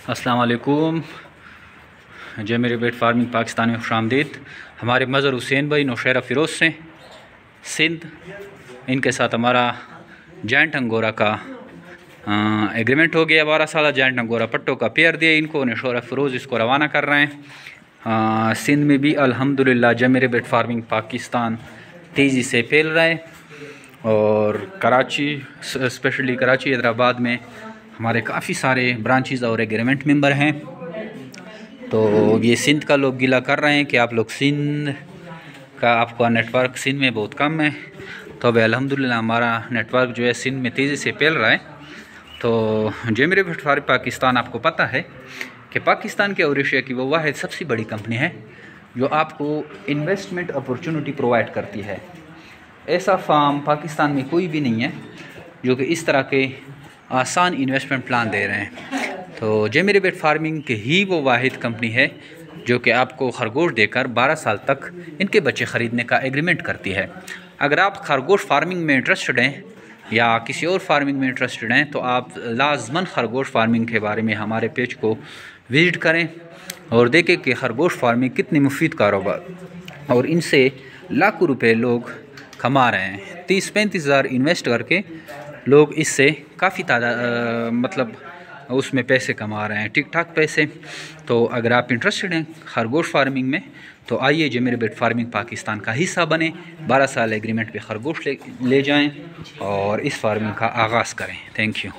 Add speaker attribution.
Speaker 1: अस्सलाम वालेकुम। जय मेरे बेट फार्मिंग पाकिस्तान में खुशामदीद। हमारे मज़हर हुसैन भाई नौशहरा फ़िरोज़ से सिंध, इनके साथ हमारा जॉइंट अंगोरा का एग्रीमेंट हो गया। 12 साल जॉइंट अंगोरा पट्टों का पेयर दिए इनको, नौशहरा फ़िरोज़ इसको रवाना कर रहे हैं। सिंध में भी अल्हम्दुलिल्लाह जय मेरे बेट फार्मिंग पाकिस्तान तेज़ी से फैल रहा है और कराची, स्पेशली कराची हैदराबाद में हमारे काफ़ी सारे ब्रांचेस और एग्रीमेंट मेंबर हैं। तो ये सिंध का लोग गिला कर रहे हैं कि आप लोग सिंध का, आपका नेटवर्क सिंध में बहुत कम है। तो अब अल्हम्दुलिल्लाह हमारा नेटवर्क जो है सिंध में तेज़ी से फैल रहा है। तो जय मेरे बेट फार्मिंग पाकिस्तान, आपको पता है कि पाकिस्तान के और एशिया की वो वाहिद सबसे बड़ी कंपनी है जो आपको इन्वेस्टमेंट अपॉर्चुनिटी प्रोवाइड करती है। ऐसा फार्म पाकिस्तान में कोई भी नहीं है जो कि इस तरह के आसान इन्वेस्टमेंट प्लान दे रहे हैं। तो जय मेरे बेट फार्मिंग की ही वो वाहिद कंपनी है जो कि आपको खरगोश देकर 12 साल तक इनके बच्चे ख़रीदने का एग्रीमेंट करती है। अगर आप खरगोश फार्मिंग में इंटरेस्टेड हैं या किसी और फार्मिंग में इंटरेस्टेड हैं तो आप लाजमन खरगोश फार्मिंग के बारे में हमारे पेज को विज़िट करें और देखें कि खरगोश फार्मिंग कितनी मुफीद कारोबार, और इनसे लाखों रुपए लोग कमा रहे हैं। 30-35 हज़ार इन्वेस्ट करके लोग इससे काफ़ी मतलब उसमें पैसे कमा रहे हैं, ठीक ठाक पैसे। तो अगर आप इंटरेस्टेड हैं खरगोश फार्मिंग में तो आइए जय मेरे बेट फार्मिंग पाकिस्तान का हिस्सा बने। 12 साल एग्रीमेंट पे खरगोश ले जाएं और इस फार्मिंग का आगाज़ करें। Thank you.